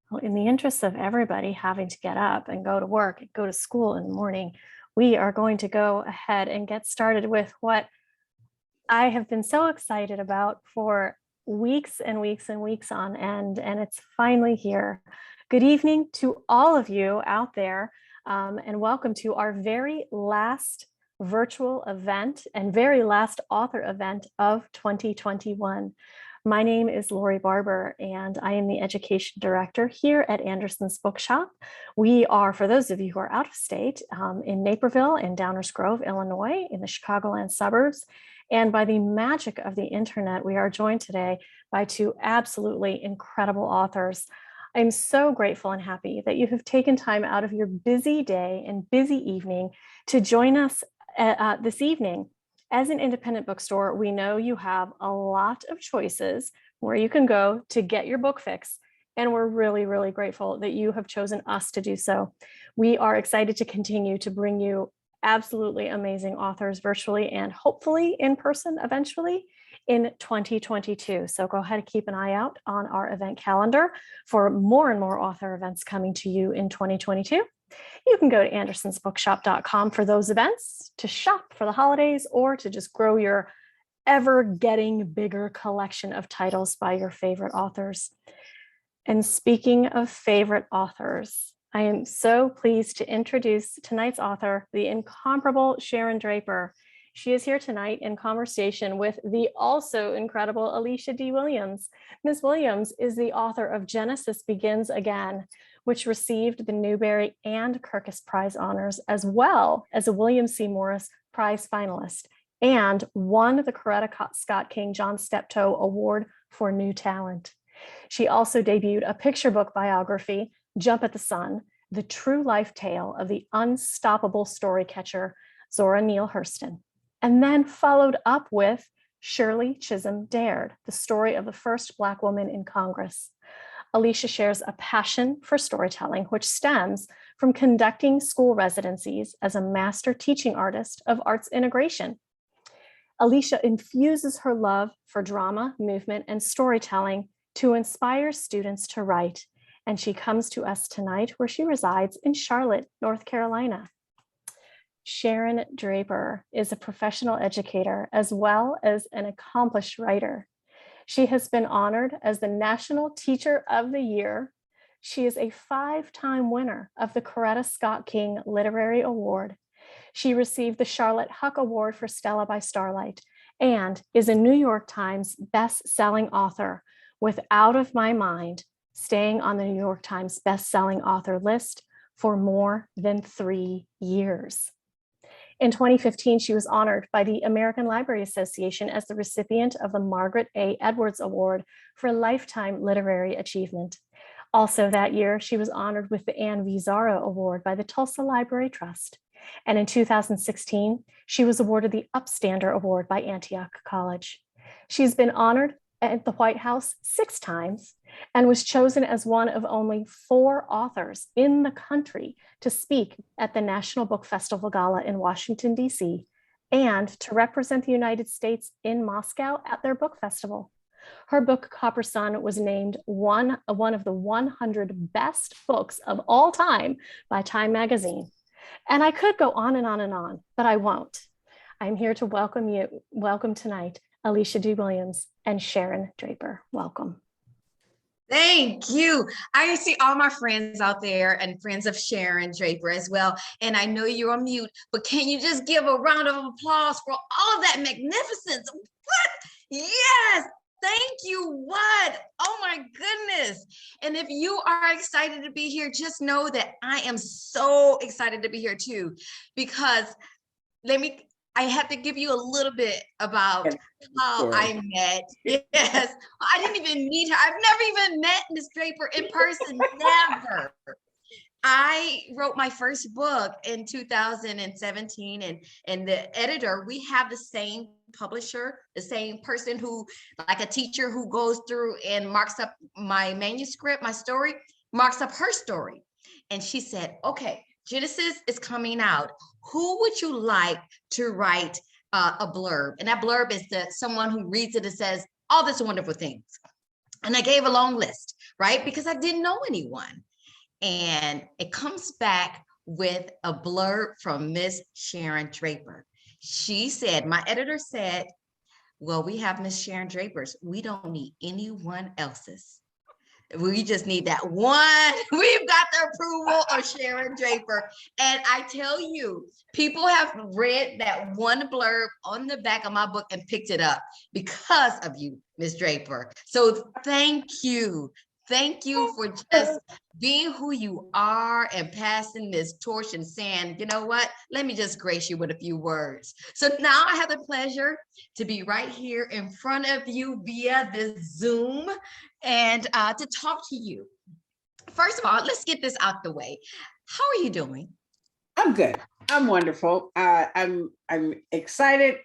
Well, in the interest of everybody having to get up and go to work and go to school in the morning, we are going to go ahead and get started with what I have been so excited about for weeks and weeks and weeks on end, and it's finally here. Good evening to all of you out there, and welcome to our very last virtual event and very last author event of 2021. My name is Lori Barber, and I am the Education Director here at Anderson's Bookshop. We are, for those of you who are out of state, in Naperville and Downers Grove, Illinois, in the Chicagoland suburbs. And by the magic of the internet, we are joined today by two absolutely incredible authors. I'm so grateful and happy that you have taken time out of your busy day and busy evening to join us this evening. As an independent bookstore, we know you have a lot of choices where you can go to get your book fix. And we're really, really grateful that you have chosen us to do so. We are excited to continue to bring you absolutely amazing authors virtually and hopefully in person eventually in 2022. So go ahead and keep an eye out on our event calendar for more and more author events coming to you in 2022. You can go to andersonsbookshop.com for those events, to shop for the holidays, or to just grow your ever getting bigger collection of titles by your favorite authors. And speaking of favorite authors, I am so pleased to introduce tonight's author, the incomparable Sharon Draper. She is here tonight in conversation with the also incredible Alicia D. Williams. Ms. Williams is the author of Genesis Begins Again, which received the Newbery and Kirkus Prize honors, as well as a William C. Morris Prize finalist, and won the Coretta Scott King John Steptoe Award for New Talent. She also debuted a picture book biography, Jump at the Sun, the true life tale of the unstoppable story catcher, Zora Neale Hurston, and then followed up with Shirley Chisholm Dared, the story of the first Black woman in Congress. Alicia shares a passion for storytelling, which stems from conducting school residencies as a master teaching artist of arts integration. Alicia infuses her love for drama, movement, and storytelling to inspire students to write, and she comes to us tonight where she resides in Charlotte, North Carolina. Sharon Draper is a professional educator as well as an accomplished writer. She has been honored as the National Teacher of the Year. She is a 5-time winner of the Coretta Scott King Literary Award. She received the Charlotte Huck Award for Stella by Starlight and is a New York Times best-selling author, with Out of My Mind staying on the New York Times best-selling author list for more than 3 years. In 2015, she was honored by the American Library Association as the recipient of the Margaret A. Edwards Award for Lifetime Literary Achievement. Also that year, she was honored with the Anne V. Zara Award by the Tulsa Library Trust. And in 2016, she was awarded the Upstander Award by Antioch College. She's been honored at the White House 6 times and was chosen as one of only 4 authors in the country to speak at the National Book Festival Gala in Washington, D.C., and to represent the United States in Moscow at their book festival. Her book, Copper Sun, was named one of the 100 best books of all time by Time magazine. And I could go on and on and on, but I won't. I'm here to welcome tonight, Alicia D. Williams and Sharon Draper. Welcome. Thank you. I see all my friends out there and friends of Sharon Draper as well. And I know you're on mute, but can you just give a round of applause for all of that magnificence? What? Yes. Thank you. What? Oh my goodness. And if you are excited to be here, just know that I am so excited to be here too, because I have to give you a little bit about how I met. Yes, I didn't even meet her. I've never even met Miss Draper in person, never. I wrote my first book in 2017, and the editor, we have the same publisher, the same person who, like a teacher who goes through and marks up my manuscript, my story, marks up her story. And she said, okay, Genesis is coming out. Who would you like to write a blurb? And that blurb is someone who reads it and says all this wonderful things. And I gave a long list. right? Because I didn't know anyone. And it comes back with a blurb from Miss Sharon Draper. She said, my editor said, well, we have Miss Sharon Draper's. We don't need anyone else's. We just need that one. We've got the approval of Sharon Draper. And I tell you, people have read that one blurb on the back of my book and picked it up because of you, Miss Draper. So thank you. Thank you for just being who you are and passing this torch and saying, you know what, let me just grace you with a few words. So now I have the pleasure to be right here in front of you via the Zoom and to talk to you. First of all, let's get this out the way. How are you doing? I'm good. I'm wonderful. I'm excited.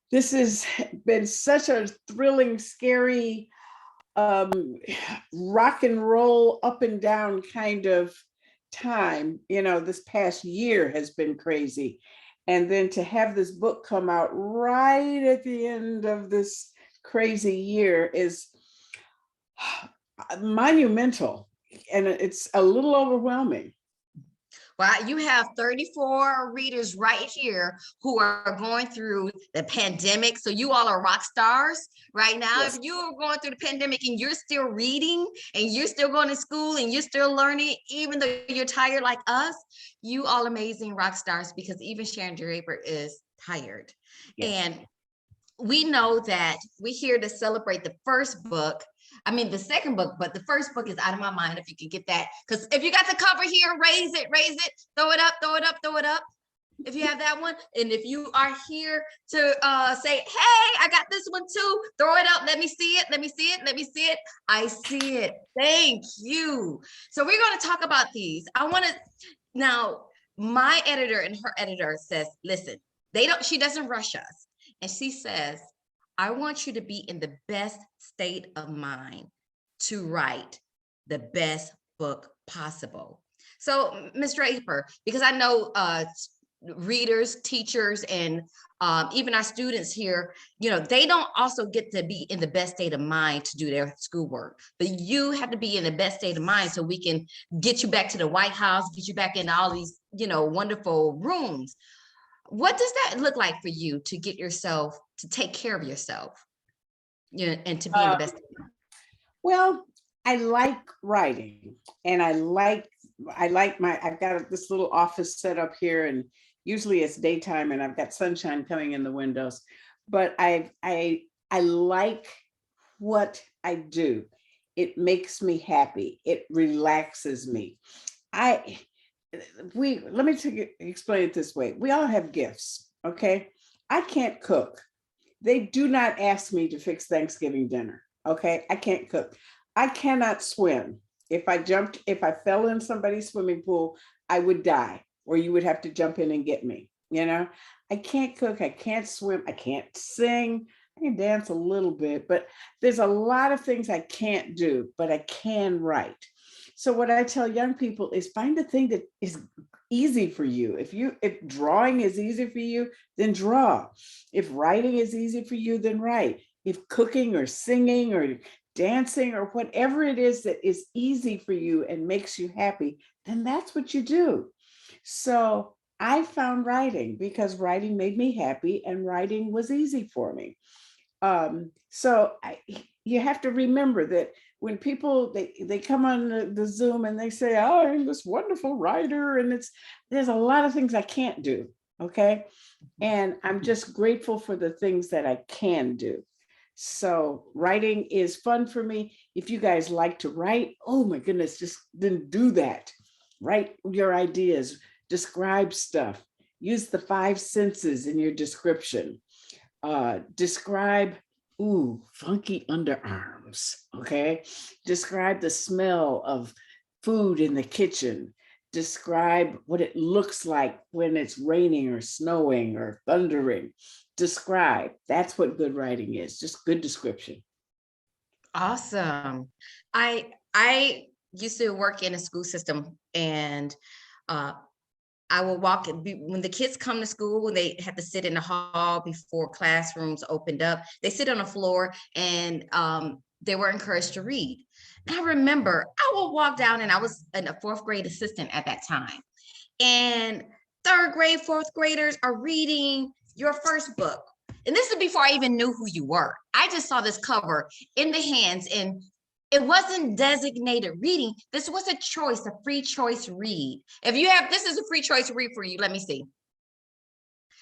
This has been such a thrilling, scary, rock and roll, up and down kind of time. You know, this past year has been crazy. And then to have this book come out right at the end of this crazy year is monumental, and it's a little overwhelming. Well, you have 34 readers right here who are going through the pandemic. So you all are rock stars right now. Yes. If you are going through the pandemic and you're still reading and you're still going to school and you're still learning, even though you're tired like us, you all amazing rock stars, because even Sharon Draper is tired. Yes. And we know that we're here to celebrate the first book. I mean, the second book, but the first book is out of my mind. If you can get that, because if you got the cover here, raise it, throw it up, throw it up, throw it up. If you have that one, and if you are here to say, hey, I got this one too, throw it up. Let me see it. Let me see it. Let me see it. I see it. Thank you. So we're going to talk about these. I want to now. My editor and her editor says, listen, she doesn't rush us. And she says, I want you to be in the best state of mind to write the best book possible. So, Ms. Draper, because I know readers, teachers, and even our students here, you know, they don't also get to be in the best state of mind to do their schoolwork, but you have to be in the best state of mind so we can get you back to the White House, get you back in all these, you know, wonderful rooms. What does that look like for you to get yourself to take care of yourself, you know, and to be in the best? Well, I like writing, and I've got this little office set up here, and usually it's daytime and I've got sunshine coming in the windows, but I like what I do. It makes me happy. It relaxes me. Let me explain it this way. We all have gifts, okay? I can't cook. They do not ask me to fix Thanksgiving dinner, okay? I can't cook. I cannot swim. If I fell in somebody's swimming pool, I would die, or you would have to jump in and get me, you know? I can't cook, I can't swim, I can't sing, I can dance a little bit, but there's a lot of things I can't do, but I can write. So what I tell young people is find a thing that is easy for you. If drawing is easy for you, then draw. If writing is easy for you, then write. If cooking or singing or dancing or whatever it is that is easy for you and makes you happy, then that's what you do. So I found writing because writing made me happy and writing was easy for me. You have to remember that when people they come on the Zoom and they say, oh, I'm this wonderful writer, and there's a lot of things I can't do, okay? And I'm just grateful for the things that I can do. So writing is fun for me. If you guys like to write, oh my goodness, just then do that. Write your ideas, describe stuff, use the 5 senses in your description. Describe, funky underarms, okay? Describe the smell of food in the kitchen. Describe what it looks like when it's raining or snowing or thundering. Describe. That's what good writing is, just good description. Awesome. I used to work in a school system, and I will walk when the kids come to school and they have to sit in the hall before classrooms opened up. They sit on the floor, and they were encouraged to read. And I remember I would walk down, and I was a fourth grade assistant at that time. And third grade, fourth graders are reading your first book. And this is before I even knew who you were. I just saw this cover in the hands, and it wasn't designated reading. This was a choice, a free choice read. If you have, this is a free choice read for you. Let me see.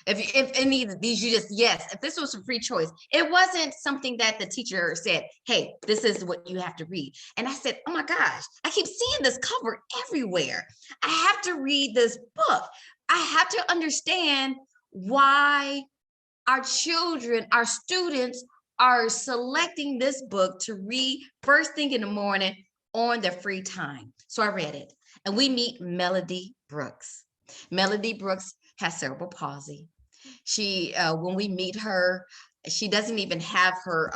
If any of these, you just, yes, if this was a free choice, it wasn't something that the teacher said, hey, this is what you have to read. And I said, oh my gosh, I keep seeing this cover everywhere. I have to read this book. I have to understand why our children, our students are selecting this book to read first thing in the morning on their free time. So I read it, and we meet Melody Brooks. Melody Brooks has cerebral palsy. She, when we meet her, she doesn't even have her,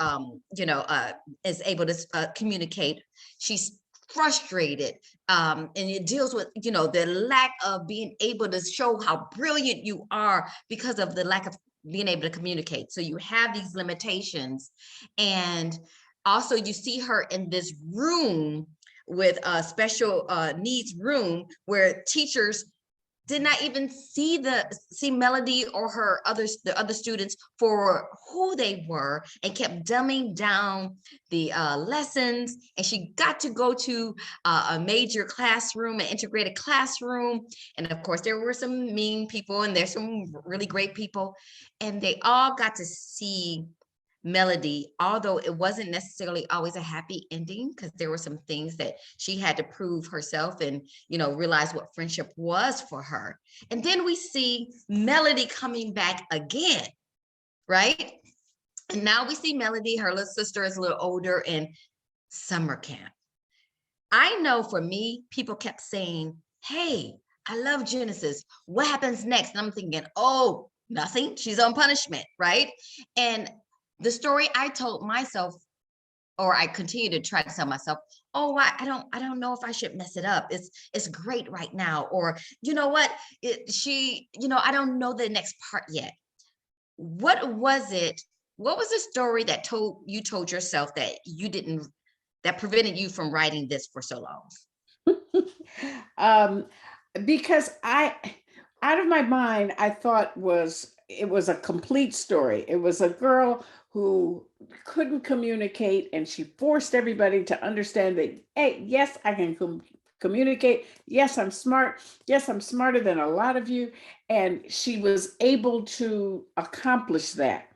is able to communicate. She's frustrated, and it deals with, the lack of being able to show how brilliant you are because of the lack of being able to communicate. So you have these limitations. And also you see her in this room with a special needs room where teachers did not even see Melody or the other students for who they were, and kept dumbing down the lessons. And she got to go to a major classroom, an integrated classroom. And of course, there were some mean people, and there's some really great people. And they all got to see Melody, although it wasn't necessarily always a happy ending, because there were some things that she had to prove herself and, realize what friendship was for her. And then we see Melody coming back again, right? And now we see Melody, her little sister is a little older, in summer camp. I know for me, people kept saying, hey, I love Genesis. What happens next? And I'm thinking, oh, nothing. She's on punishment, right? And the story I told myself, or I continue to try to tell myself, oh, I don't know if I should mess it up. It's great right now. Or, you know what, I don't know the next part yet. What was it? What was the story that you told yourself that prevented you from writing this for so long? Because out of my mind, I thought it was a complete story. It was a girl who couldn't communicate, and she forced everybody to understand that, hey, yes, I can communicate. Yes, I'm smart. Yes, I'm smarter than a lot of you. And she was able to accomplish that.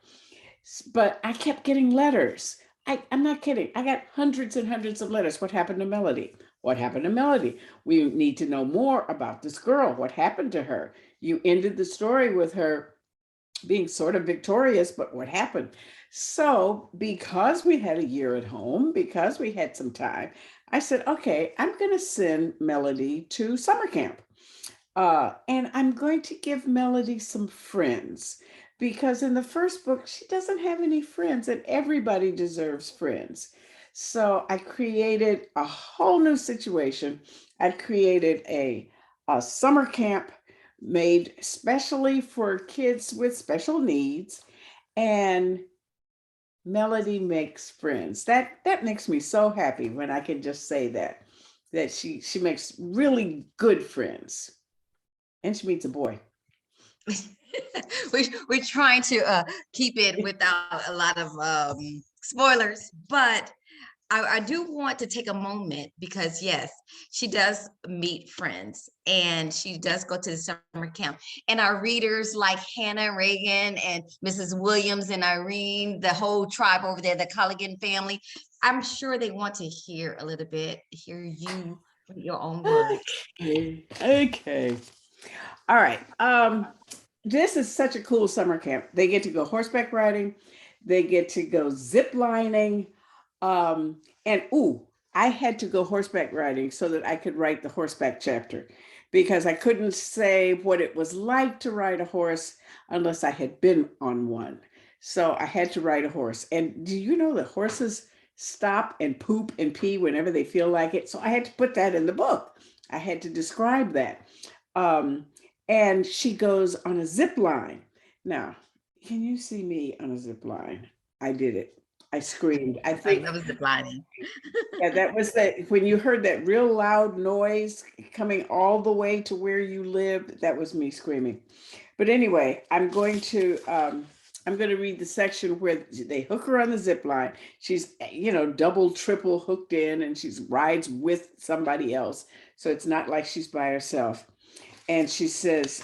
But I kept getting letters. I'm not kidding. I got hundreds and hundreds of letters. What happened to Melody? What happened to Melody? We need to know more about this girl. What happened to her? You ended the story with her being sort of victorious, but what happened? So because we had a year at home, because we had some time, I said, okay, I'm going to send Melody to summer camp. And I'm going to give Melody some friends, because in the first book, she doesn't have any friends, and everybody deserves friends. So I created a whole new situation. I created a summer camp made specially for kids with special needs, and Melody makes friends. That makes me so happy when I can just say that she makes really good friends. And she meets a boy. We're trying to keep it without a lot of spoilers, but I do want to take a moment, because yes, she does meet friends, and she does go to the summer camp, and our readers like Hannah and Reagan and Mrs. Williams and Irene, the whole tribe over there, the Colligan family, I'm sure they want to hear a little bit, hear you with your own words. Okay. All right. This is such a cool summer camp. They get to go horseback riding. They get to go zip lining. I had to go horseback riding so that I could write the horseback chapter, because I couldn't say what it was like to ride a horse unless I had been on one. So I had to ride a horse. And do you know that horses stop and poop and pee whenever they feel like it? So I had to put that in the book. I had to describe that. And she goes on a zip line. Now, can you see me on a zip line? I did it. I screamed. I think, That was the lining. yeah, that was when you heard that real loud noise coming all the way to where you lived, that was me screaming. But anyway, I'm going to read the section where they hook her on the zip line. She's, double, triple hooked in, and she rides with somebody else. So it's not like she's by herself. And she says,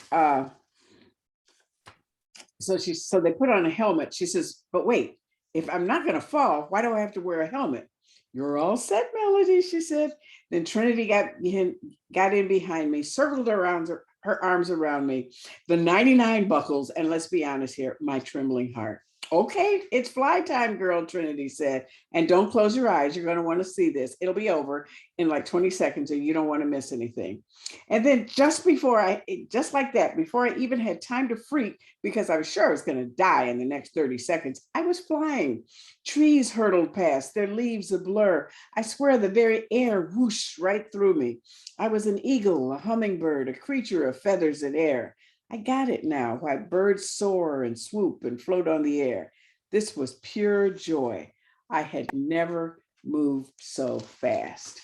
so they put on a helmet. She says, but wait, if I'm not going to fall, why do I have to wear a helmet? You're all set, Melody, she said. Then Trinity got in behind me, circled around her arms around me, the 99 buckles, and let's be honest here, my trembling heart. Okay, it's fly time, girl, Trinity said. And don't close your eyes. You're going to want to see this. It'll be over in like 20 seconds and you don't want to miss anything. And then just like that, before I even had time to freak, because I was sure I was going to die in the next 30 seconds, I was flying. Trees hurtled past, their leaves a blur. I swear the very air whooshed right through me. I was an eagle, a hummingbird, a creature of feathers and air. I got it now, why birds soar and swoop and float on the air. This was pure joy. I had never moved so fast.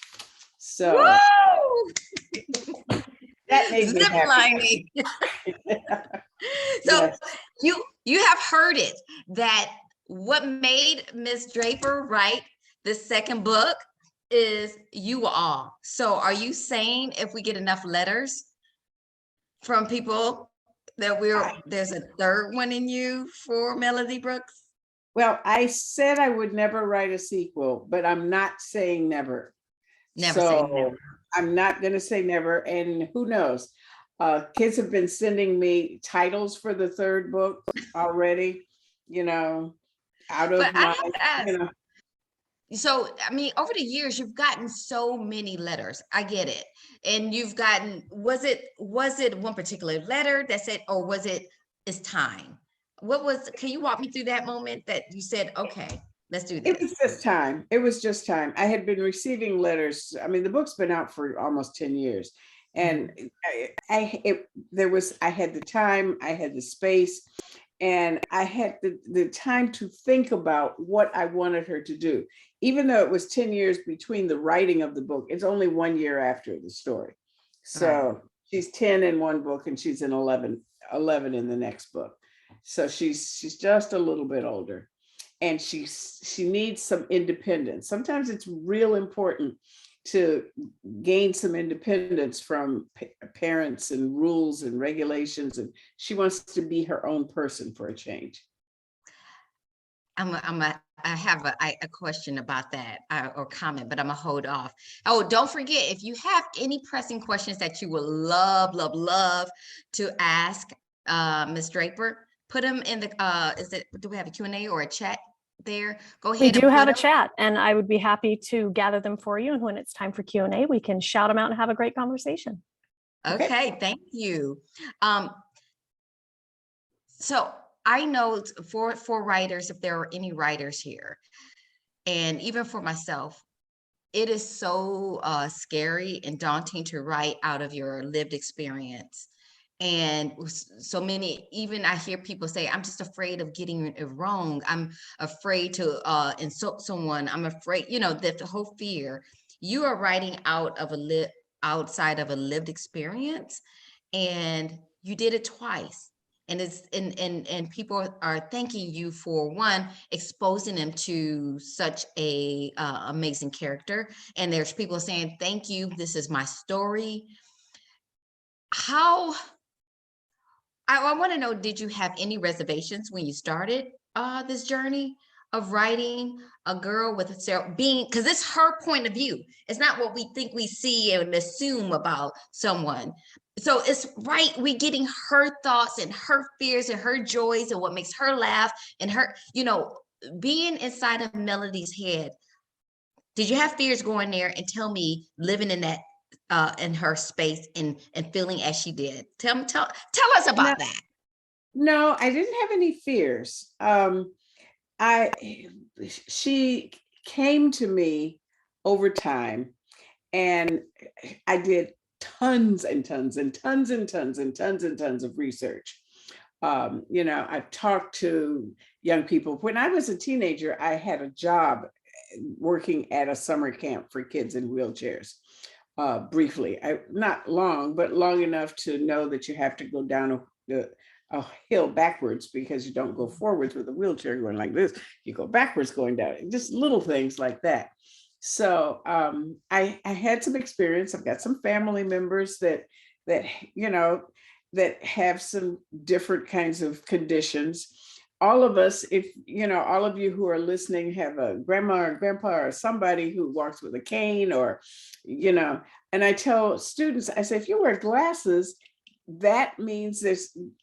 So that made me happy. So yes. you have heard it, that what made Miss Draper write the second book is you all. So are you saying if we get enough letters from people that there's a third one in you for Melody Brooks? Well, I said I would never write a sequel, but I'm not saying never. Never say never. I'm not going to say never. And who knows? Kids have been sending me titles for the third book already, out of But I my, have to ask, so, I mean, over the years, you've gotten so many letters. I get it. And you've gotten, was it one particular letter that said, or was it's time? Can you walk me through that moment that you said, okay, let's do this? It was just time. It was just time. I had been receiving letters. I mean, the book's been out for almost 10 years. And I had the time, I had the space, and I had the time to think about what I wanted her to do. Even though it was 10 years between the writing of the book, it's only 1 year after the story. So she's 10 in one book and she's in 11 in the next book. So she's just a little bit older. And she needs some independence. Sometimes it's real important to gain some independence from parents and rules and regulations. And she wants to be her own person for a change. I have a question about that or comment, but I'm gonna hold off. Oh, don't forget, if you have any pressing questions that you would love to ask Ms. Draper, put them in the, do we have a Q&A or a chat there? Go ahead. We do have a chat, and I would be happy to gather them for you. And when it's time for Q&A, we can shout them out and have a great conversation. Okay, thank you. So I know for writers, if there are any writers here, and even for myself, it is so scary and daunting to write out of your lived experience. And so many, even I hear people say, I'm just afraid of getting it wrong. I'm afraid to insult someone. I'm afraid, that the whole fear. You are writing outside of a lived experience, and you did it twice. And it's and people are thanking you for, one, exposing them to such a amazing character. And there's people saying, thank you, this is my story. I want to know, did you have any reservations when you started this journey of writing a girl with because it's her point of view. It's not what we think we see and assume about someone. So it's right, we getting her thoughts and her fears and her joys and what makes her laugh and her, being inside of Melody's head. Did you have fears going there? And tell me, living in that in her space and feeling as she did. Tell us about that. No, I didn't have any fears. She came to me over time, and I did tons and tons and tons and tons and tons and tons of research. I've talked to young people. When I was a teenager, I had a job working at a summer camp for kids in wheelchairs. Briefly, not long, but long enough to know that you have to go down a hill backwards because you don't go forwards with a wheelchair going like this. You go backwards going down. Just little things like that. So I had some experience. I've got some family members that you know that have some different kinds of conditions. All of us, if you know, all of you who are listening have a grandma or grandpa or somebody who walks with a cane, or you know, and I tell students, I say, if you wear glasses, that means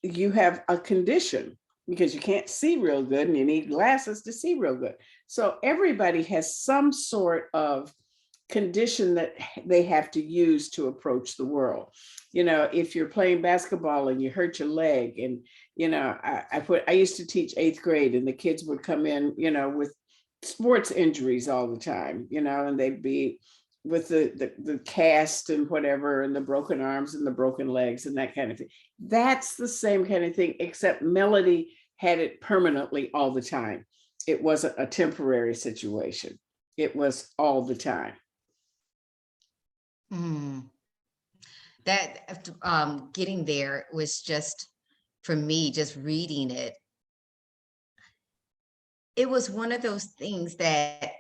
you have a condition because you can't see real good and you need glasses to see real good. So everybody has some sort of condition that they have to use to approach the world. You know, if you're playing basketball and you hurt your leg, and you know, I used to teach 8th grade, and the kids would come in, you know, with sports injuries all the time, you know, and they'd be with the cast and whatever, and the broken arms and the broken legs and that kind of thing. That's the same kind of thing, except Melody had it permanently all the time. It wasn't a temporary situation. It was all the time. That getting there was just, for me, just reading it, it was one of those things that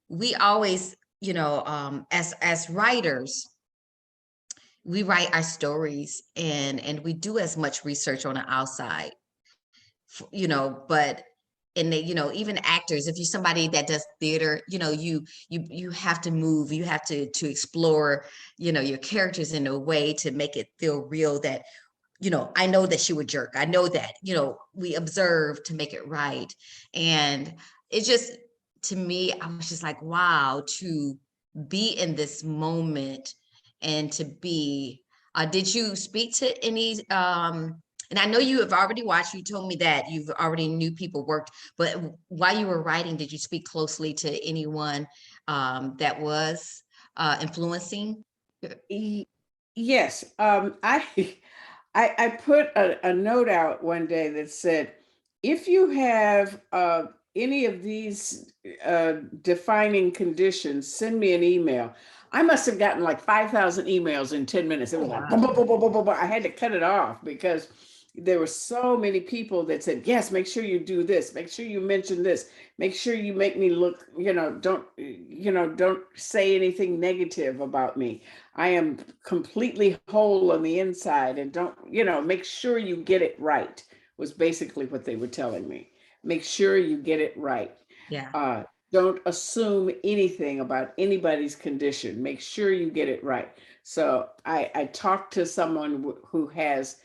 we always, you know, as writers, we write our stories and we do as much research on the outside, you know, but and they, you know, even actors, if you're somebody that does theater, you know, you have to move, you have to explore, you know, your characters in a way to make it feel real, that, you know, I know that she would jerk. I know that, you know, we observe to make it right. And it just, to me, I was just like, wow, to be in this moment and to be, did you speak to any, and I know you have already watched, you told me that you've already knew people worked, but while you were writing, did you speak closely to anyone that was influencing? Yes, I put a note out one day that said, if you have any of these defining conditions, send me an email. I must have gotten like 5,000 emails in 10 minutes. It was like, boom, boom, boom, boom, boom, boom, boom. I had to cut it off because there were so many people that said, yes, make sure you do this, make sure you mention this, make sure you make me look, you know, don't say anything negative about me. I am completely whole on the inside, and don't, you know, make sure you get it right, was basically what they were telling me. Make sure you get it right. Yeah. Don't assume anything about anybody's condition. Make sure you get it right. So I talked to someone who has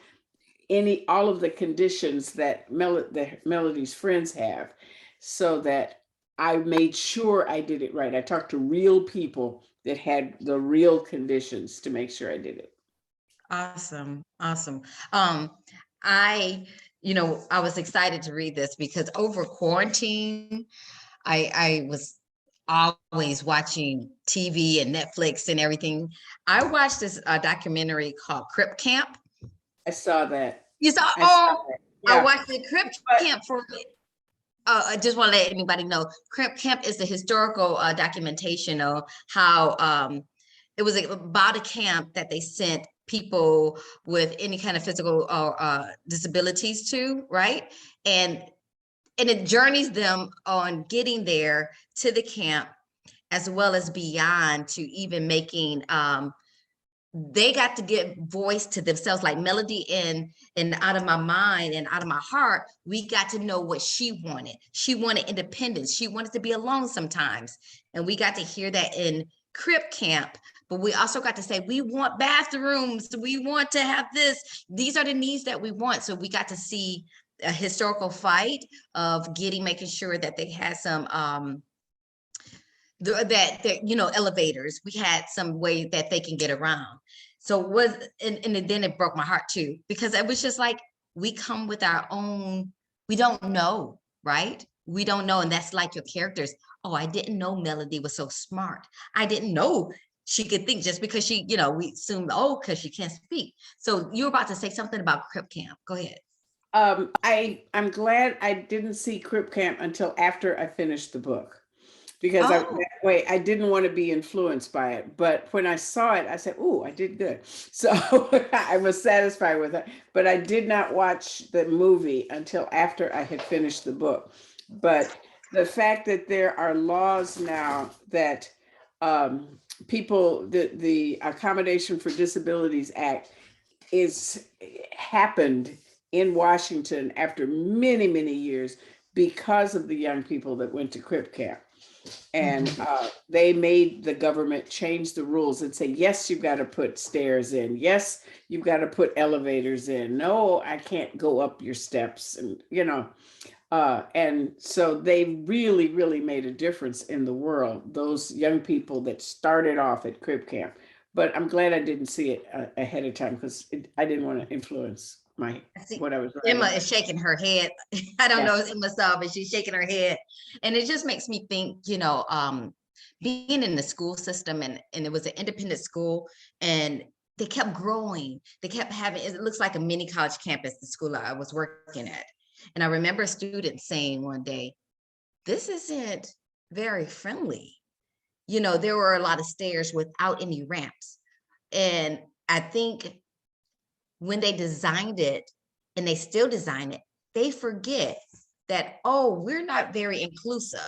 all of the conditions that Melody's friends have, so that I made sure I did it right. I talked to real people that had the real conditions to make sure I did it. Awesome. Awesome. I, you know, I was excited to read this because over quarantine, I was always watching TV and Netflix and everything. I watched this documentary called Crip Camp. I saw that. You saw, I saw that. I Yeah. watched the Crip Camp for, I just want to let anybody know, Crip Camp is the historical documentation of how it was about a camp that they sent people with any kind of physical disabilities to, right? And it journeys them on getting there to the camp, as well as beyond, to even making they got to give voice to themselves, like Melody in Out of My Mind and Out of My Heart. We got to know what she wanted. She wanted independence. She wanted to be alone sometimes. And we got to hear that in Crip Camp. But we also got to say, we want bathrooms. We want to have this. These are the needs that we want. So we got to see a historical fight of making sure that they had some you know, elevators. We had some way that they can get around. So and then it broke my heart too, because it was just like, we come with our own, we don't know, right? We don't know. And that's like your characters. Oh, I didn't know Melody was so smart. I didn't know she could think, just because she, you know, we assumed, oh, because she can't speak. So you're about to say something about Crip Camp. Go ahead. I'm glad I didn't see Crip Camp until after I finished the book, because that Oh, way I didn't want to be influenced by it. But when I saw it, I said, "Oh, I did good." So I was satisfied with it. But I did not watch the movie until after I had finished the book. But the fact that there are laws now that people, the Accommodation for Disabilities Act is happened in Washington after many, many years because of the young people that went to Crip Camp. And mhm. they made the government change the rules and say, yes, you've got to put stairs in. Yes, you've got to put elevators in. No, I can't go up your steps. And, and so they really, really made a difference in the world, those young people that started off at Crib Camp. But I'm glad I didn't see it ahead of time, because I didn't want to influence I see what I was Emma writing. is shaking her head. I don't Yeah. know if Emma saw, but she's shaking her head. And it just makes me think, being in the school system, and it was an independent school, and they kept growing. They kept having, it looks like a mini college campus, the school I was working at. And I remember a student saying one day, this isn't very friendly. There were a lot of stairs without any ramps. And I think when they designed it, and they still design it, they forget that, oh, we're not very inclusive.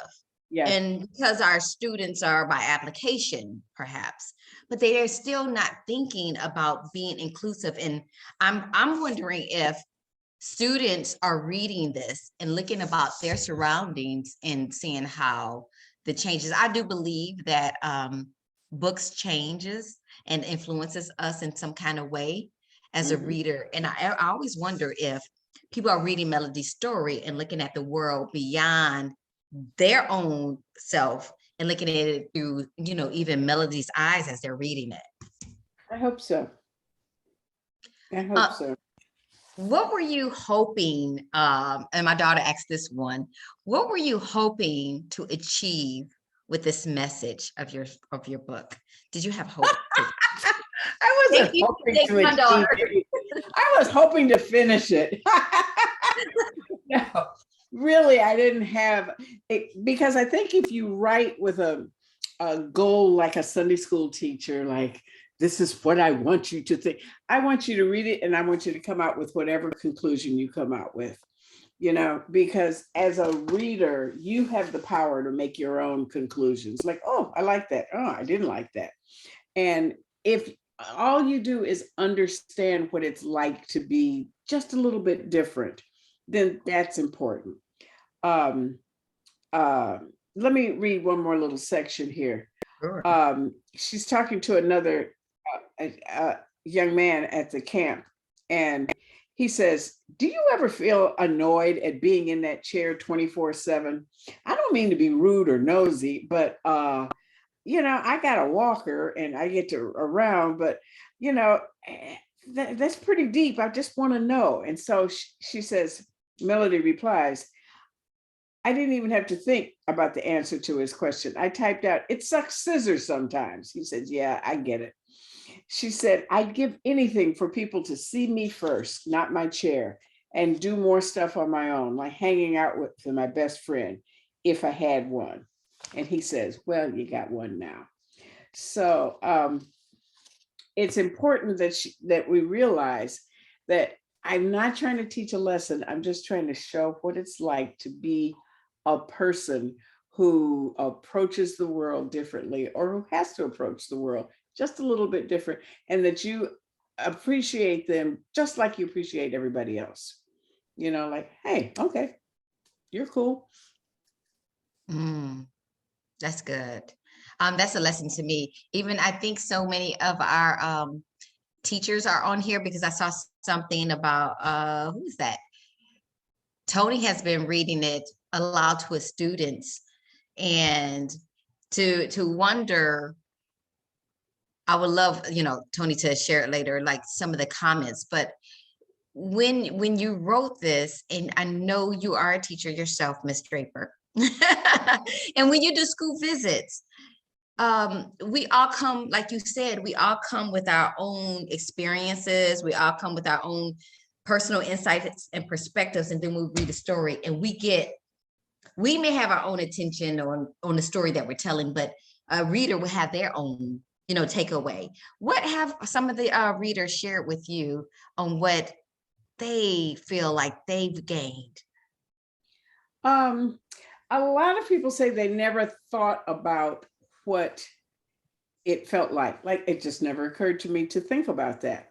Yeah. And because our students are by application, perhaps, but they are still not thinking about being inclusive. And I'm wondering if students are reading this and looking about their surroundings and seeing how the changes. I do believe that books changes and influences us in some kind of way as a Mhm. reader. And I always wonder if people are reading Melody's story and looking at the world beyond their own self and looking at it through, even Melody's eyes as they're reading it. I hope so. I hope Uh, so. What were you hoping, and my daughter asked this one, what were you hoping to achieve with this message of your book? Did you have hope? I Thank wasn't you. hoping Thank to you, my daughter. achieve it. I was hoping to finish it. No, really, I didn't have it, because I think if you write with a goal like a Sunday school teacher, like, this is what I want you to think. I want you to read it and I want you to come out with whatever conclusion you come out with, because as a reader, you have the power to make your own conclusions. Like, oh, I like that. Oh, I didn't like that. And if all you do is understand what it's like to be just a little bit different, then that's important. Um, Let me read one more little section here. Sure. She's talking to another young man at the camp, and he says, "Do you ever feel annoyed at being in that chair 24/7? I don't mean to be rude or nosy, but I got a walker and I get to around, but you know, that's pretty deep. I just want to know." And so she says, Melody replies, "I didn't even have to think about the answer to his question. I typed out, 'It sucks scissors sometimes.'" He said, "Yeah, I get it." She said, "I'd give anything for people to see me first, not my chair, and do more stuff on my own, like hanging out with my best friend if I had one." And he says, "Well, you got one now." So it's important that we realize that I'm not trying to teach a lesson. I'm just trying to show what it's like to be a person who approaches the world differently, or who has to approach the world just a little bit different, and that you appreciate them just like you appreciate everybody else. Like, hey, okay, you're cool. Mm, that's good. That's a lesson to me. Even I think so many of our teachers are on here because I saw something about who is that? Tony has been reading it aloud to his students, and to wonder, I would love, Tony to share it later, like some of the comments. But when you wrote this, and I know you are a teacher yourself, Miss Draper, and when you do school visits, we all come, like you said, we all come with our own experiences. We all come with our own personal insights and perspectives, and then we read a story and we may have our own attention on the story that we're telling, but a reader will have their own, takeaway. What have some of the readers shared with you on what they feel like they've gained? A lot of people say they never thought about what it felt like it just never occurred to me to think about that.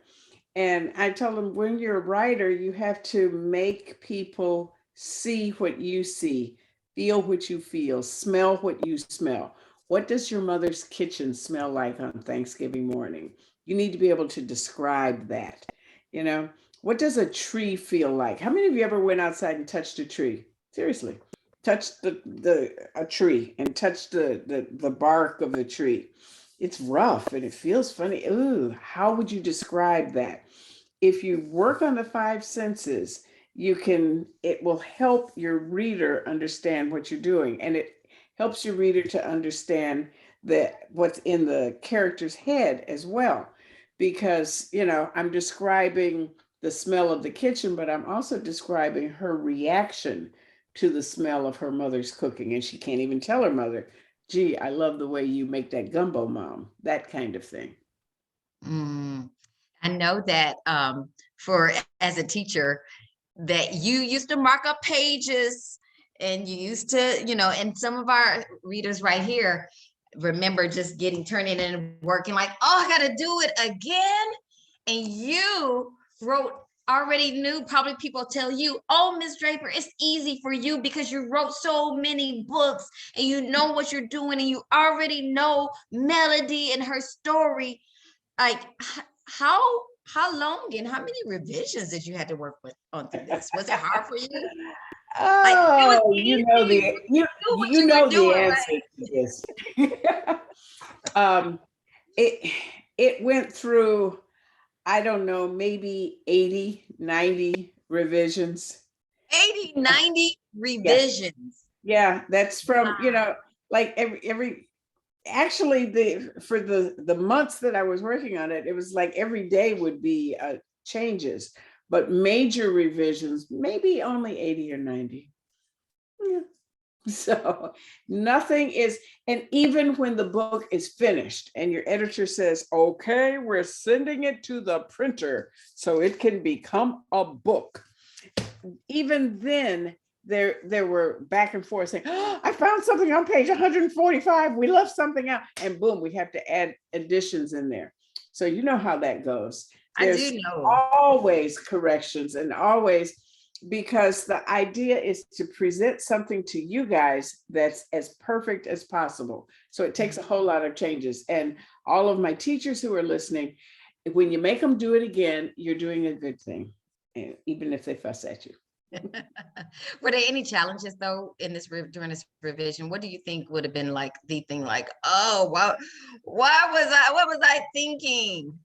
And I tell them, when you're a writer, you have to make people see what you see, feel what you feel, smell what you smell. What does your mother's kitchen smell like on Thanksgiving morning? You need to be able to describe that. What does a tree feel like? How many of you ever went outside and touched a tree? Seriously, touched a tree and touched the bark of the tree. It's rough and it feels funny. Ooh, how would you describe that? If you work on the five senses, it will help your reader understand what you're doing. And it helps your reader to understand that what's in the character's head as well. Because, I'm describing the smell of the kitchen, but I'm also describing her reaction to the smell of her mother's cooking. And she can't even tell her mother, gee, I love the way you make that gumbo, Mom, that kind of thing. I know that as a teacher, that you used to mark up pages, and you used to, and some of our readers right here remember just turning in and working like, oh, I got to do it again. And you already knew, probably people tell you, oh, Miss Draper, it's easy for you because you wrote so many books and you know what you're doing and you already know Melody and her story. Like, how long and how many revisions did you have to work with on this? Was it hard for you? Oh, you know the answer to this. It went through, I don't know, maybe 80, 90 revisions. 80, 90 revisions. Yeah, that's from, like actually for the months that I was working on it, it was like every day would be changes, but major revisions, maybe only 80 or 90. Yeah. So nothing is, and even when the book is finished and your editor says, okay, we're sending it to the printer so it can become a book. Even then, there were back and forth saying, oh, I found something on page 145. We left something out, and boom, we have to add additions in there. So you know how that goes. There's I do know. Always corrections, and always, because the idea is to present something to you guys that's as perfect as possible. So it takes a whole lot of changes. And all of my teachers who are listening, when you make them do it again, you're doing a good thing, even if they fuss at you. Were there any challenges though during this revision? What do you think would have been like the thing, like, oh, wow, what was I thinking?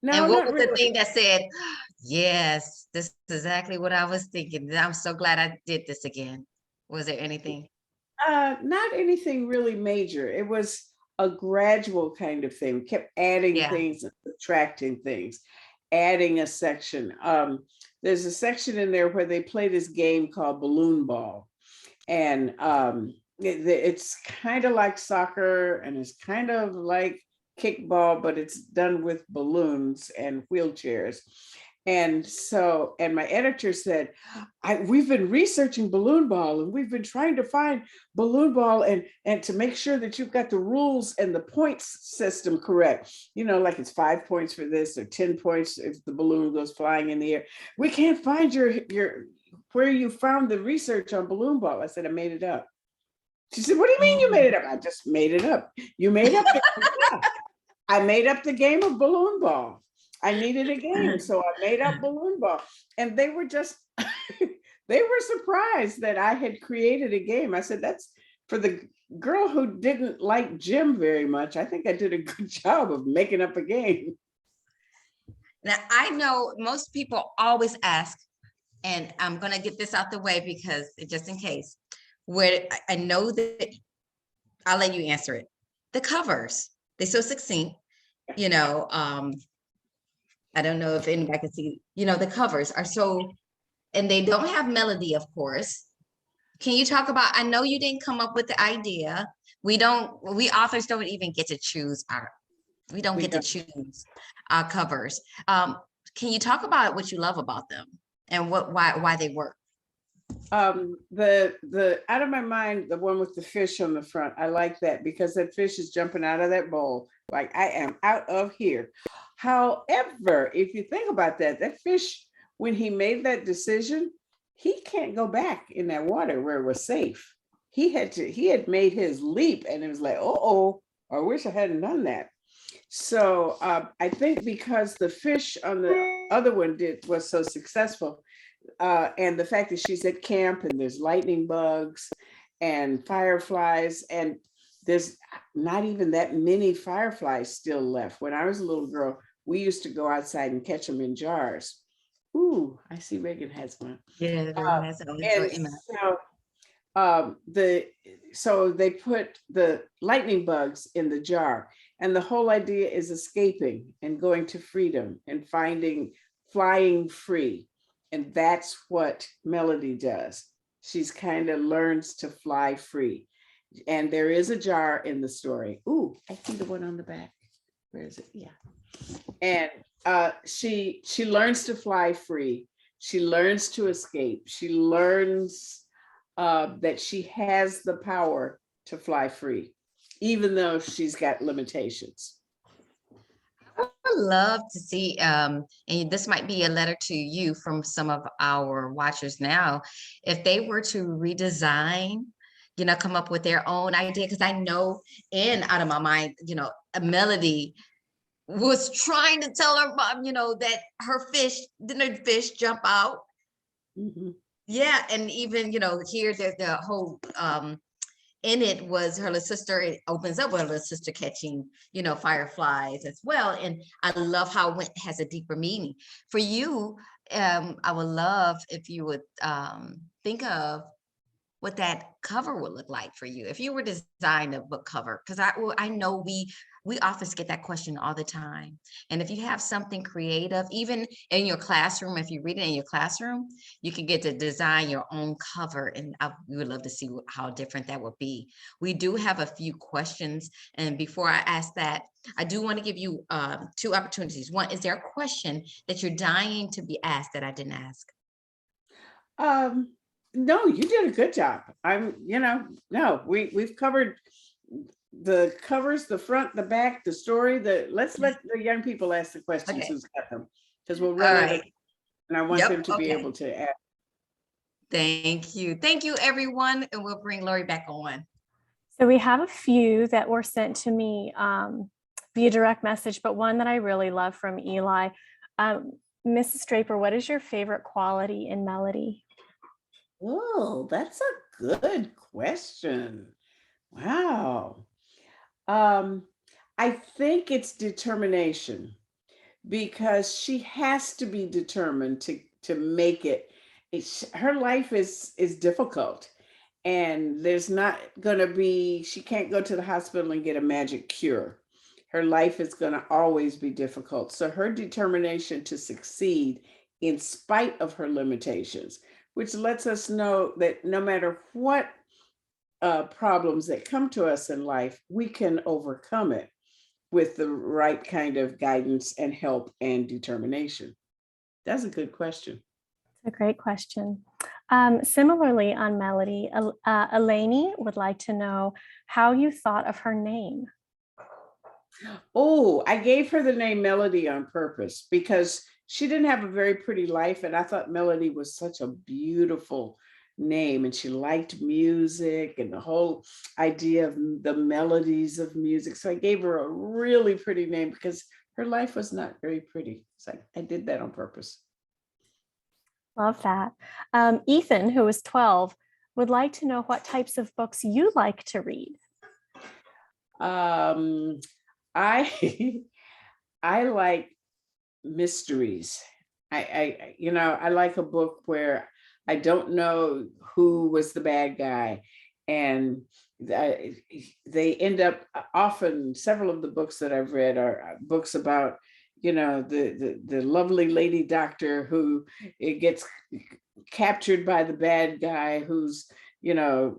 No, and what was really. The thing that said, yes, this is exactly what I was thinking. I'm so glad I did this again. Was there anything? Not anything really major. It was a gradual kind of thing. We kept adding things and subtracting things, adding a section. There's a section in there where they play this game called balloon ball. And it's kind of like soccer, and it's kind of like kickball, but it's done with balloons and wheelchairs. And my editor said, we've been researching balloon ball, and we've been trying to find balloon ball and to make sure that you've got the rules and the points system correct. Like it's 5 points for this or 10 points if the balloon goes flying in the air. We can't find your where you found the research on balloon ball. I said, I made it up. She said, what do you mean you made it up? I just made it up. You made up I made up the game of balloon ball. I needed a game, so I made up balloon ball. And they were just, they were surprised that I had created a game. I said, that's for the girl who didn't like gym very much. I think I did a good job of making up a game. Now, I know most people always ask, and I'm going to get this out the way because just in case, where I know that I'll let you answer it. The covers, they're so succinct, I don't know if anybody can see, the covers are so, and they don't have melody, of course. Can you talk about, I know you didn't come up with the idea. We authors don't even get to choose we don't We get to don't. choose our covers. Can you talk about what you love about them and why they work? The out of my mind, the one with the fish on the front, I like that because that fish is jumping out of that bowl like I am out of here. However, if you think about that fish, when he made that decision, he can't go back in that water where it was safe. He had made his leap, and it was like, oh, I wish I hadn't done that. So I think because the fish on the other one was so successful, and the fact that she's at camp and there's lightning bugs and fireflies, and there's not even that many fireflies still left. When I was a little girl, we used to go outside and catch them in jars. Ooh, I see Reagan has one. Yeah, that's And so they put the lightning bugs in the jar, and the whole idea is escaping and going to freedom and flying free. And that's what Melody does. She's kind of learns to fly free. And there is a jar in the story. Ooh, I see the one on the back. Where is it? Yeah. And she learns to fly free. She learns to escape. She learns that she has the power to fly free, even though she's got limitations. I would love to see, and this might be a letter to you from some of our watchers now, if they were to redesign, come up with their own idea, because I know out of my mind, a Melody was trying to tell her mom, that didn't her fish jump out? Mhm. Yeah, and even, here the whole in it was her little sister. It opens up with her little sister catching, fireflies as well. And I love how it has a deeper meaning. For you, I would love if you would think of what that cover would look like for you if you were to design a book cover, because I know we often get that question all the time. And if you have something creative, even in your classroom, if you read it in your classroom, you can get to design your own cover, and we would love to see how different that would be. We do have a few questions, and before I ask that, I do want to give you 2 opportunities. One, is there a question that you're dying to be asked that I didn't ask? No, you did a good job. No, we've covered the covers, the front, the back, the story. Let's let the young people ask the questions Okay. who's got them, because we'll All run out of, right. and I want Yep. them to be Okay. able to ask. Thank you. Thank you, everyone. And we'll bring Lori back on. So we have a few that were sent to me via direct message, but one that I really love from Eli. Mrs. Draper, what is your favorite quality in Melody? Oh, that's a good question. Wow. I think it's determination, because she has to be determined to make it. Her life is difficult, and there's not going to be, she can't go to the hospital and get a magic cure. Her life is going to always be difficult. So her determination to succeed in spite of her limitations, which lets us know that no matter what problems that come to us in life, we can overcome it with the right kind of guidance and help and determination. That's a good question. It's a great question. Similarly on Melody, Eleni would like to know how you thought of her name. Oh, I gave her the name Melody on purpose because she didn't have a very pretty life, and I thought Melody was such a beautiful name, and she liked music and the whole idea of the melodies of music. So I gave her a really pretty name because her life was not very pretty. So I did that on purpose. Love that. Ethan, who is 12, would like to know what types of books you like to read. I I like mysteries. I like a book where I don't know who was the bad guy, and they end up, often several of the books that I've read are books about you know, the lovely lady doctor who it gets captured by the bad guy who's, you know,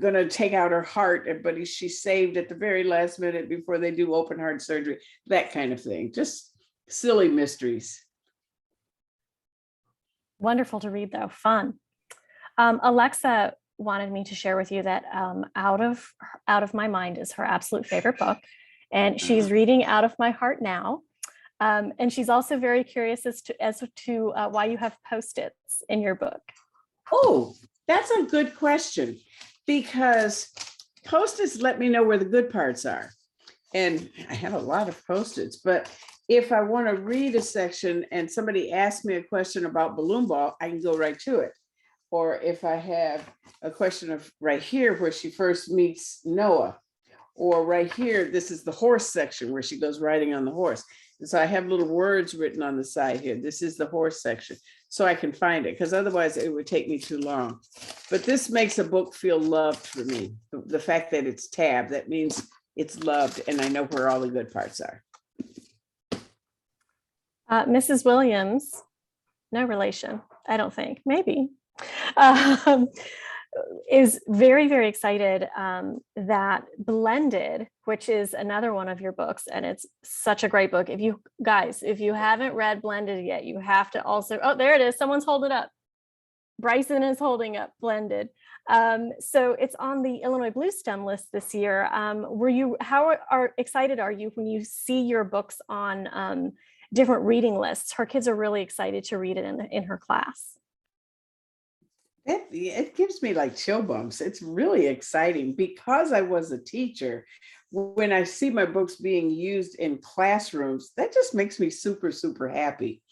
gonna take out her heart, but she's saved at the very last minute before they do open heart surgery, that kind of thing. Just silly mysteries. Wonderful to read though, fun. Alexa wanted me to share with you that Out of My Mind is her absolute favorite book. And she's reading Out of My Heart now. And she's also very curious as to why you have Post-its in your book. Oh, that's a good question, because Post-its let me know where the good parts are. And I have a lot of Post-its, but if I want to read a section and somebody asks me a question about Balloon Ball, I can go right to it. Or if I have a question of right here where she first meets Noah, or right here, this is the horse section where she goes riding on the horse. And so I have little words written on the side here. This is the horse section, so I can find it, because otherwise it would take me too long. But this makes a book feel loved for me. The fact that it's tabbed, that means it's loved and I know where all the good parts are. Mrs. Williams, no relation, I don't think, maybe, is very, very excited that Blended, which is another one of your books, and it's such a great book. If you haven't read Blended yet, you have to also, oh, there it is. Someone's holding it up. Bryson is holding up Blended. So it's on the Illinois Blue STEM list this year. How excited are you when you see your books on different reading lists? Her kids are really excited to read it in her class. It gives me like chill bumps. It's really exciting because I was a teacher. When I see my books being used in classrooms, that just makes me super, super happy.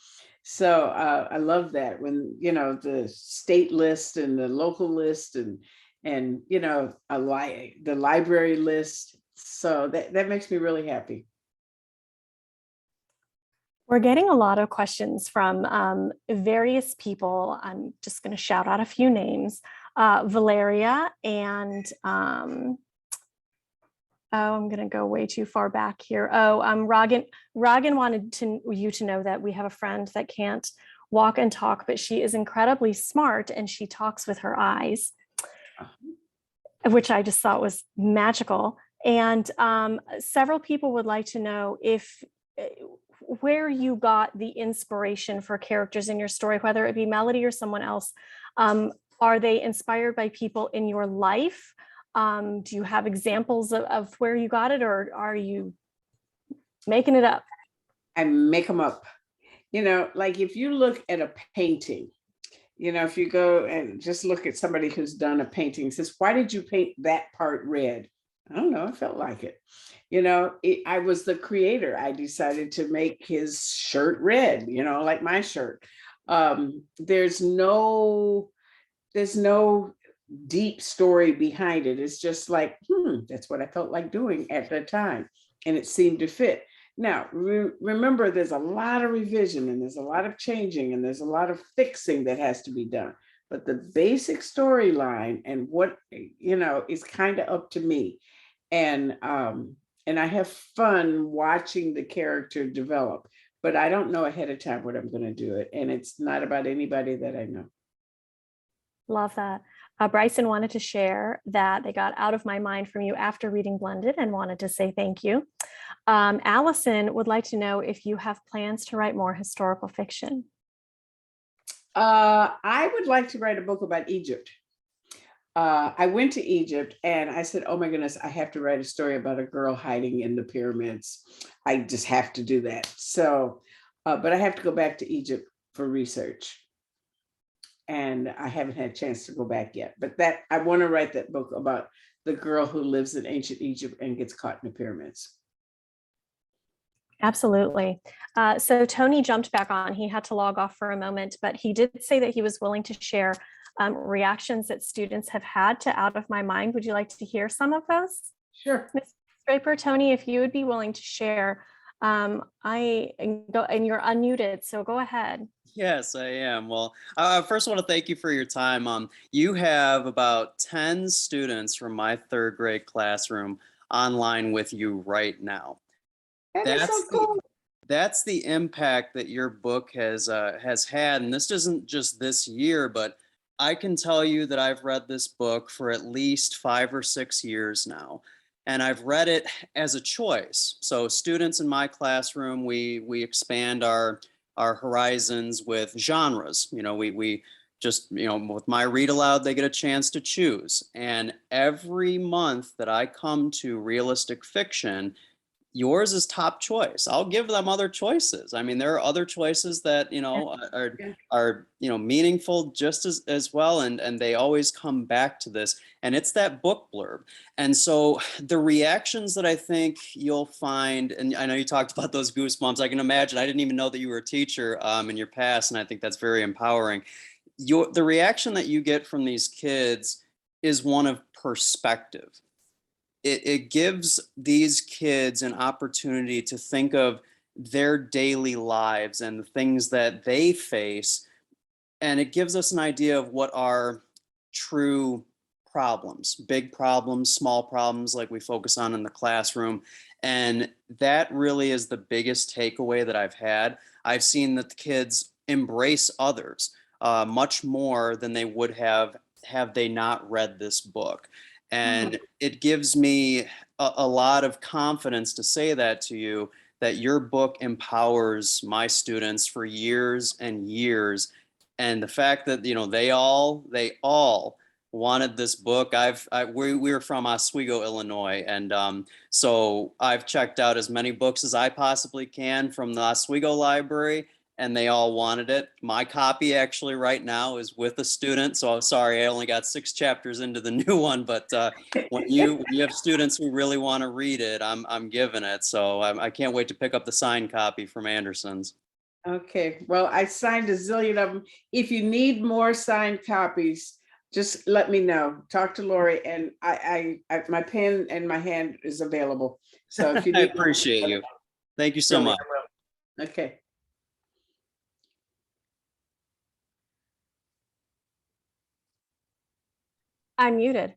So I love that when, you know, the state list and the local list and you know, the library list. So that makes me really happy. We're getting a lot of questions from various people. I'm just going to shout out a few names. Valeria and oh, I'm going to go way too far back here. Oh, Ragan wanted you to know that we have a friend that can't walk and talk, but she is incredibly smart and she talks with her eyes, which I just thought was magical. And several people would like to know where you got the inspiration for characters in your story, whether it be Melody or someone else. Are they inspired by people in your life? Do you have examples of where you got it, or are you making it up? I make them up. You know, like if you look at a painting, you know, if you go and just look at somebody who's done a painting, says, why did you paint that part red? I don't know, I felt like it. You know, I was the creator. I decided to make his shirt red, you know, like my shirt. There's no deep story behind it. It's just like, that's what I felt like doing at the time. And it seemed to fit. Now, remember, there's a lot of revision and there's a lot of changing and there's a lot of fixing that has to be done. But the basic storyline and what, you know, is kind of up to me. And I have fun watching the character develop, but I don't know ahead of time what I'm going to do it. And it's not about anybody that I know. Love that. Bryson wanted to share that they got Out of My Mind from you after reading Blended and wanted to say thank you. Allison would like to know if you have plans to write more historical fiction. I would like to write a book about Egypt. I went to Egypt and I said, oh my goodness, I have to write a story about a girl hiding in the pyramids. I just have to do that. So, but I have to go back to Egypt for research. And I haven't had a chance to go back yet. But I want to write that book about the girl who lives in ancient Egypt and gets caught in the pyramids. Absolutely. So Tony jumped back on. He had to log off for a moment, but he did say that he was willing to share reactions that students have had to Out of My Mind. Would you like to hear some of those? Sure. Ms. Draper, Tony, if you would be willing to share, and you're unmuted, so go ahead. Yes, I am. Well, first I want to thank you for your time. You have about 10 students from my third grade classroom online with you right now. That's so cool. that's the impact that your book has had. And this isn't just this year, but I can tell you that I've read this book for at least 5 or 6 years now. And I've read it as a choice. So students in my classroom, we expand our horizons with genres. We just, with my read aloud, they get a chance to choose. And every month that I come to realistic fiction, yours is top choice. I'll give them other choices. I mean, there are other choices that, are meaningful just as well. And they always come back to this. And it's that book blurb. And so the reactions that I think you'll find, and I know you talked about those goosebumps. I can imagine. I didn't even know that you were a teacher in your past. And I think that's very empowering. The reaction that you get from these kids is one of perspective. It gives these kids an opportunity to think of their daily lives and the things that they face. And it gives us an idea of what are true problems, big problems, small problems, like we focus on in the classroom. And that really is the biggest takeaway that I've had. I've seen that the kids embrace others much more than they would have they not read this book. And it gives me a lot of confidence to say that to you, that your book empowers my students for years and years. And the fact that, they all wanted this book. We were from Oswego, Illinois. And so I've checked out as many books as I possibly can from the Oswego library, and they all wanted it. My copy actually right now is with a student. So I'm sorry, I only got 6 chapters into the new one, but when you have students who really want to read it, I'm giving it. So I can't wait to pick up the signed copy from Anderson's. Okay, well, I signed a zillion of them. If you need more signed copies, just let me know. Talk to Lori, and I my pen and my hand is available. So if you I need appreciate you. Thank you so much. Okay. I'm muted.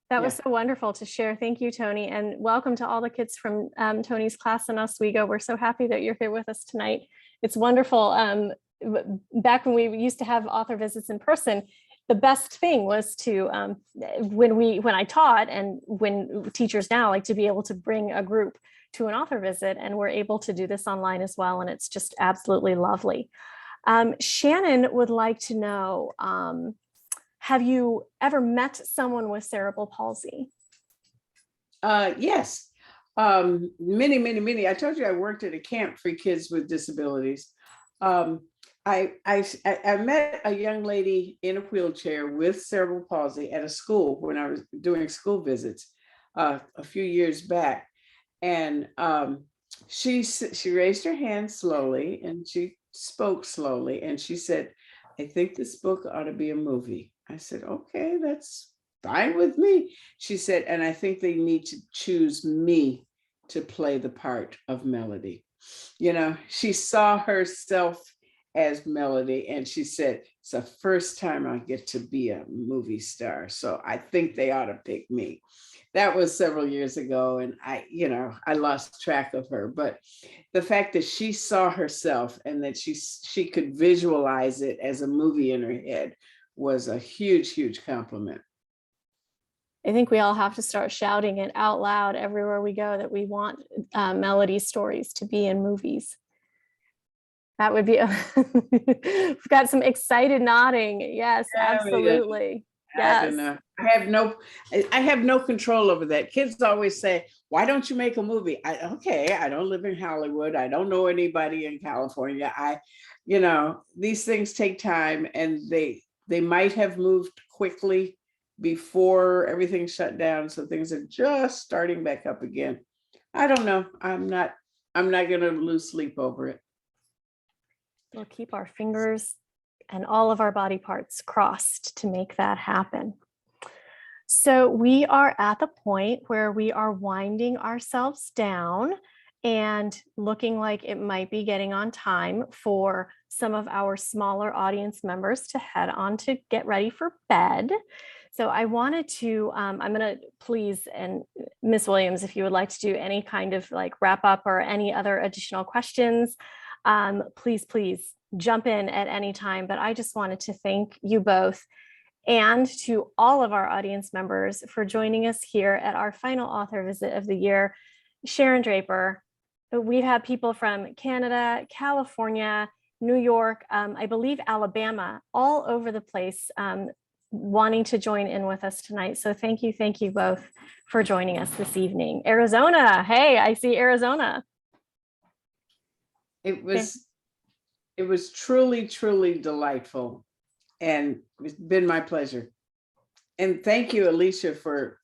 That was Yeah. so wonderful to share. Thank you, Tony. And welcome to all the kids from Tony's class in Oswego. We're so happy that you're here with us tonight. It's wonderful. Back when we used to have author visits in person, the best thing was to, when I taught, and when teachers now like to be able to bring a group to an author visit, and we're able to do this online as well. And it's just absolutely lovely. Shannon would like to know, have you ever met someone with cerebral palsy? Yes. Many. I told you I worked at a camp for kids with disabilities. I met a young lady in a wheelchair with cerebral palsy at a school when I was doing school visits a few years back. And she raised her hand slowly, and she spoke slowly, and she said, "I think this book ought to be a movie." I said, "Okay, that's fine with me." She said, "And I think they need to choose me to play the part of Melody." She saw herself as Melody, and she said, "It's the first time I get to be a movie star, so I think they ought to pick me." That was several years ago, and I lost track of her. But the fact that she saw herself and that she could visualize it as a movie in her head was a huge compliment. I think we all have to start shouting it out loud everywhere we go that we want Melody stories to be in movies. That would be, we've got some excited nodding. Yes, absolutely. I don't know. I have no control over that. Kids always say, "Why don't you make a movie?" Okay, I don't live in Hollywood. I don't know anybody in California. These things take time, and they might have moved quickly before everything shut down. So things are just starting back up again. I don't know. I'm not gonna lose sleep over it. We'll keep our fingers and all of our body parts crossed to make that happen. So we are at the point where we are winding ourselves down and looking like it might be getting on time for some of our smaller audience members to head on to get ready for bed. So I wanted to, I'm going to please, and Miss Williams, if you would like to do any kind of like wrap up or any other additional questions, please jump in at any time. But I just wanted to thank you both and to all of our audience members for joining us here at our final author visit of the year. Sharon Draper, we've had people from Canada, California, New York, I believe Alabama, all over the place, wanting to join in with us tonight. So thank you both for joining us this evening. Arizona, hey, I see Arizona. It was truly delightful, and it's been my pleasure. And thank you, Alicia, for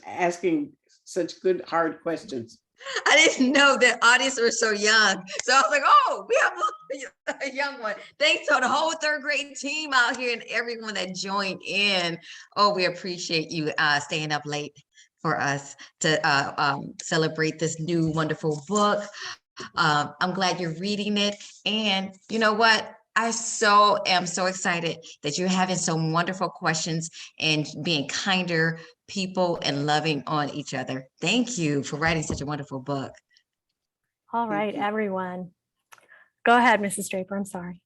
asking such good, hard questions. I didn't know the audience was so young. So I was like, oh, we have a young one. Thanks to the whole third grade team out here and everyone that joined in. Oh, we appreciate you staying up late for us to celebrate this new wonderful book. I'm glad you're reading it. And you know what? I am so excited that you're having some wonderful questions and being kinder people and loving on each other. Thank you for writing such a wonderful book. All right, everyone. Go ahead, Mrs. Draper. I'm sorry.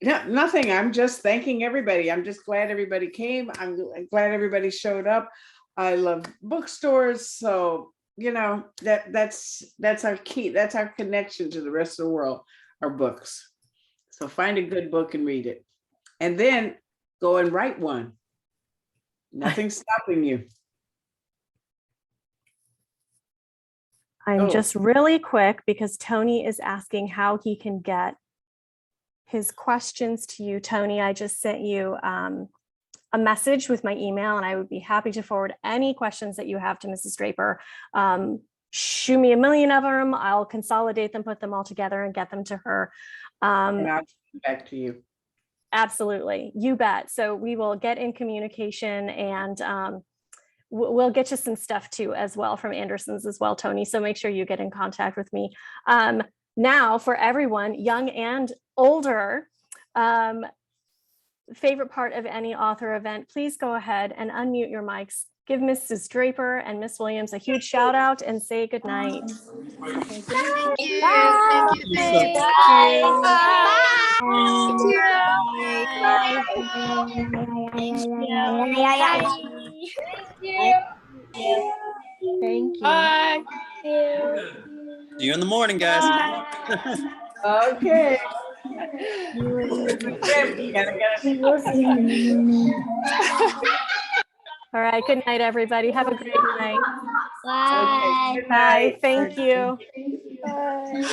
No, nothing. I'm just thanking everybody. I'm just glad everybody came. I'm glad everybody showed up. I love bookstores. So, that's our key. That's our connection to the rest of the world, our books. So find a good book and read it. And then go and write one. Nothing's stopping you. I'm just really quick because Tony is asking how he can get his questions to you. Tony, I just sent you a message with my email, and I would be happy to forward any questions that you have to Mrs. Draper. Shoot me a million of them. I'll consolidate them, put them all together, and get them to her. And I'll get back to you. Absolutely, you bet. So we will get in communication, and we'll get you some stuff too as well from Anderson's as well, Tony. So make sure you get in contact with me. Now for everyone, young and older, favorite part of any author event, please go ahead and unmute your mics. Give Mrs. Draper and Miss Williams a huge shout out and say good night. Thank you. Bye. Thank you. Thank Thank you. Bye. See you in the morning, guys. Okay. All right. Good night, everybody. Have a great night. Okay, good Bye. night. Thank you. Bye.